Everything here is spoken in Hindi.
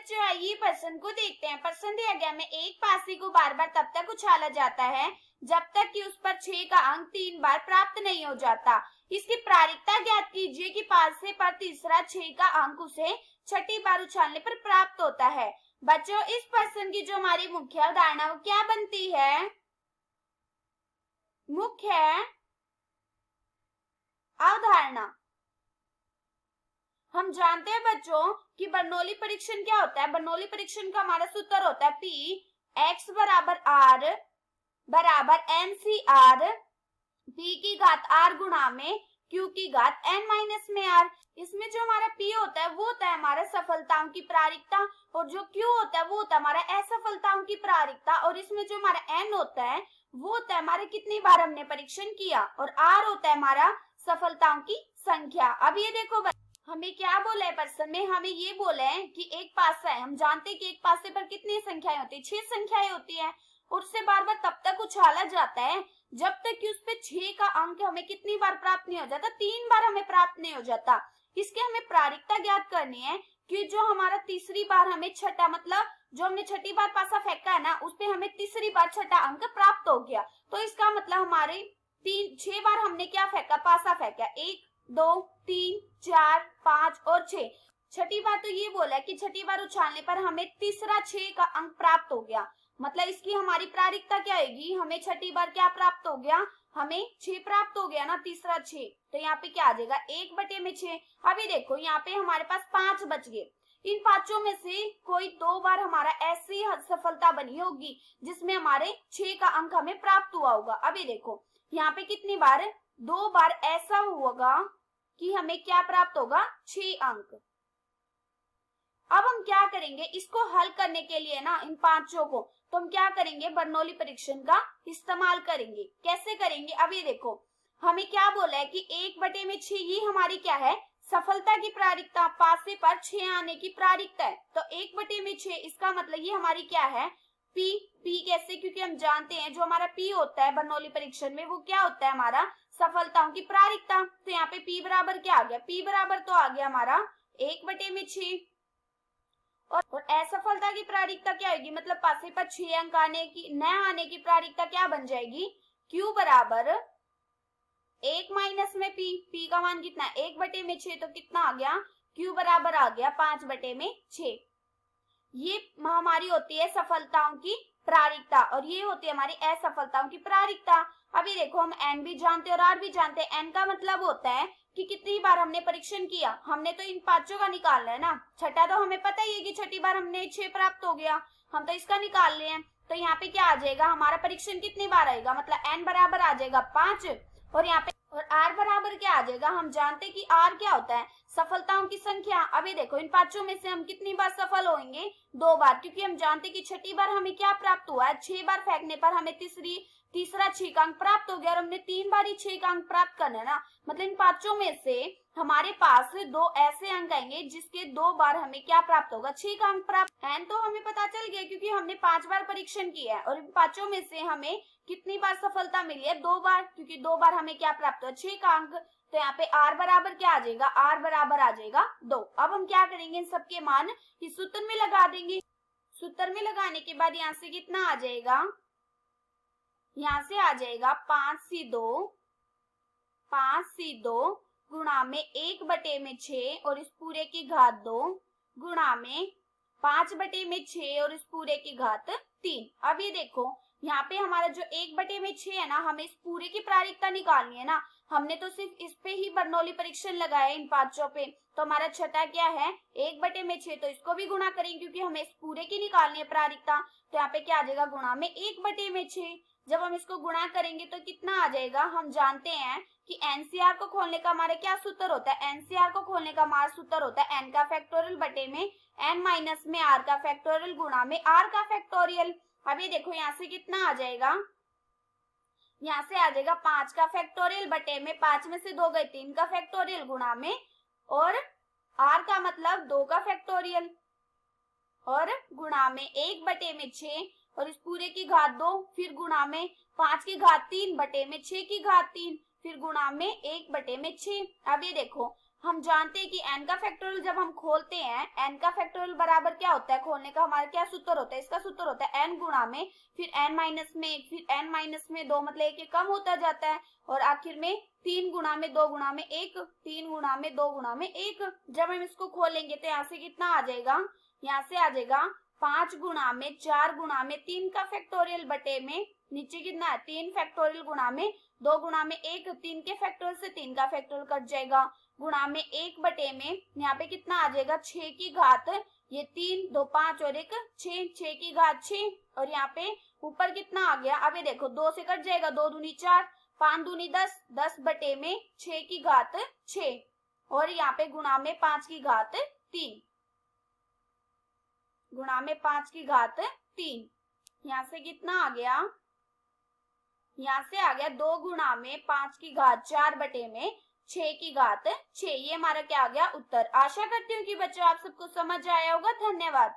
बच्चों आइए प्रश्न को देखते हैं। प्रश्न दिया गया में एक पासे को बार बार तब तक उछाला जाता है जब तक कि उस पर 6 का अंक 3 बार प्राप्त नहीं हो जाता। इसकी प्रायिकता ज्ञात कीजिए कि पासे पर तीसरा 6 का अंक उसे छठी बार उछालने पर प्राप्त होता है। बच्चों इस प्रश्न की जो हमारी मुख्य अवधारणा वो क्या बनती है? मुख्य अवधारणा हम जानते हैं बच्चों कि बर्नौली परीक्षण क्या होता है। बर्नौली परीक्षण का हमारा सूत्र होता है P x बराबर R बराबर NCR P की घात R गुणा में Q की घात N माइनस में R। इसमें जो हमारा P होता है वो होता है हमारा सफलताओं की प्रायिकता और जो Q होता है वो होता है हमारा असफलताओं की प्रायिकता और इसमें जो हमारा N होता है वो होता है हमारे कितनी बार हमने परीक्षण किया और R होता है हमारा सफलताओं की संख्या। अब ये देखो हमें क्या बोला है प्रश्न में, हमें ये बोला है कि एक पासा है। हम जानते हैं कि एक पासे पर कितनी संख्याएं होती है, 6 संख्याएं होती है और उससे बार बार तब तक उछाला जाता है जब तक कि उस पे 6 का अंक हमें कितनी बार प्राप्त नहीं हो जाता, 3 बार हमें प्राप्त नहीं हो जाता। इसके हमें प्रायिकता ज्ञात करनी है कि जो हमारा तीसरी बार हमें छठा मतलब जो हमने छठी बार पासा फेंका है ना उस पे हमें तीसरी बार छठा अंक प्राप्त हो गया। तो इसका मतलब हमारे 6 बार हमने क्या फेंका, पासा फेंका, 1 2 3 4 5 और 6। छठी बार तो ये बोला है कि छठी बार उछालने पर हमें तीसरा 6 का अंक प्राप्त हो गया। मतलब इसकी हमारी प्रायिकता क्या आएगी, हमें छठी बार क्या प्राप्त हो गया, हमें 6 प्राप्त हो गया ना, तीसरा 6। तो यहाँ पे क्या आ जाएगा 1/6। अभी देखो यहाँ पे हमारे पास 5 बच गए। इन पांचों में से कोई 2 बार हमारा ऐसी सफलता बनी होगी जिसमें हमारे 6 का अंक हमें प्राप्त हुआ होगा। अभी देखो यहाँ पे कितनी बार, 2 बार ऐसा होगा कि हमें क्या प्राप्त होगा, 6 अंक। अब हम क्या करेंगे, इसको हल करने के लिए ना इन पांचों को तो हम क्या करेंगे, बर्नौली परीक्षण का इस्तेमाल करेंगे। कैसे करेंगे, अब ये देखो हमें क्या बोला है कि 1/6 ये हमारी क्या है, सफलता की प्रायिकता, पासे पर 6 आने की प्रायिकता है। तो 1/6 इसका मतलब ये हमारी क्या है, P कैसे, क्योंकि हम जानते हैं जो हमारा P होता है बर्नौली परीक्षण में वो क्या होता है, हमारा सफलताओं की प्रायिकता। तो यहाँ पे P बराबर क्या आ गया, P बराबर तो आ गया हमारा 1/6 और असफलता की प्रायिकता क्या होगी, मतलब पासे पर 6 अंक आने की न आने की प्रायिकता क्या बन जाएगी, Q बराबर 1 माइनस में P का मान कितना है 1/6 तो कितना आ गया, Q बराबर आ गया 5/6। ये हमारी होती है सफलताओं की प्रायिकता और ये होती है हमारी असफलताओं की प्रायिकता। अभी देखो हम N भी जानते हैं और R भी जानते हैं। N का मतलब होता है कि कितनी बार हमने परीक्षण किया, हमने तो इन पांचों का निकालना है ना। छठा तो हमें पता ही है कि छठी बार हमने 6 प्राप्त हो गया, हम तो इसका निकाल रहे हैं। तो यहाँ पे क्या आ जाएगा, हमारा परीक्षण कितनी बार आएगा, मतलब N बराबर आ जाएगा 5 और यहाँ पे और R बराबर क्या आ जाएगा, हम जानते कि R क्या होता है, सफलताओं की संख्या। अभी देखो इन पांचों में से हम कितनी बार सफल होंगे, 2 बार, क्योंकि हम जानते कि छठी बार हमें क्या प्राप्त हुआ है, 6 बार फेंकने पर हमें तीसरा 6 का अंक प्राप्त हो गया और हमने 3 बार ही 6 का अंक प्राप्त करना है ना। मतलब इन पांचों में से हमारे पास 2 ऐसे अंक आएंगे जिसके 2 बार हमें क्या प्राप्त होगा, 6 का अंक प्राप्त। एन तो हमें पता चल गया क्योंकि हमने 5 बार परीक्षण किया है और इन पांचों में से हमें कितनी बार सफलता मिली है, 2 बार, क्योंकि 2 बार हमें क्या प्राप्त हुआ, 6 का अंक। तो यहाँ पे R बराबर क्या आ जाएगा, R बराबर आ जाएगा 2। अब हम क्या करेंगे, इन सबके मान इस सूत्र में लगा देंगे। सूत्र में लगाने के बाद यहाँ से कितना आ जाएगा, यहाँ से आ जाएगा 5C2 गुणा में 1/6 और इस पूरे की घात 2 गुणा में 5/6 और इस पूरे की घात 3। अब ये देखो यहाँ पे हमारा जो 1/6 है ना, हमें इस पूरे की प्रायिकता निकालनी है ना। हमने तो सिर्फ इस पे ही बर्नौली परीक्षण लगाया इन पांचों पे, तो हमारा छठा क्या है 1/6, तो इसको भी गुणा करेंगे क्योंकि हमें इस पूरे की निकालनी है प्रायिकता। तो यहाँ पे क्या आ जाएगा, गुणा में 1/6। जब हम इसको गुणा करेंगे तो कितना आ जाएगा, हम जानते हैं कि एनसीआर को खोलने का हमारा क्या सूत्र होता है, एनसीआर को खोलने का हमारा सूत्र होता है एन का फैक्टोरियल बटे में एन माइनस में आर का फैक्टोरियल गुणा में आर का फैक्टोरियल। अभी देखो यहाँ से कितना आ जाएगा, यहाँ से आ जाएगा 5 का फैक्टोरियल बटे में 5 में से 2 गए 3 का फैक्टोरियल गुणा में और आर का मतलब 2 का फैक्टोरियल और गुणा में 1/6 और इस पूरे की घात 2, फिर गुणा में 5 की घात 3 बटे में 6 की घात 3, फिर गुणा में 1/6। अब ये देखो हम जानते हैं कि n का फैक्टोरियल जब हम खोलते हैं, n का फैक्टोरियल बराबर क्या होता है, खोलने का हमारा क्या सूत्र होता है, इसका सूत्र होता है n गुणा में फिर n माइनस में 1 फिर n माइनस में 2, मतलब एक कम होता जाता है और आखिर में 3 गुणा में 2 गुणा में 1, 3 गुणा में 2 गुणा में 1। जब हम इसको खोलेंगे तो यहाँ से कितना आ जाएगा, यहाँ से आ जाएगा 5 गुणा में 4 गुणा में 3 का फैक्टोरियल बटे में नीचे कितना है 3 फैक्टोरियल गुणा में 2 गुणा में 1, 3 के फैक्टोरियल से 3 का फैक्टोरियल कट जाएगा, गुणा में 1 बटे में यहाँ पे कितना आ जाएगा 6 की घात, ये 3 2 5 और 1 6, 6 की घात 6 और यहाँ पे ऊपर कितना आ गया, अब ये देखो 2 से कट जाएगा, 2 दूनी 4, 5 दूनी 10, 10 बटे में 6 की घात 6 और यहाँ पे गुणा में 5 की घात 3, गुणा में 5 की घात 3, यहाँ से कितना आ गया, यहाँ से आ गया 2 गुणा में 5 की घात 4 बटे में 6 की घात 6। ये हमारा क्या आ गया उत्तर। आशा करती हूँ कि बच्चों आप सबको समझ आया होगा। धन्यवाद।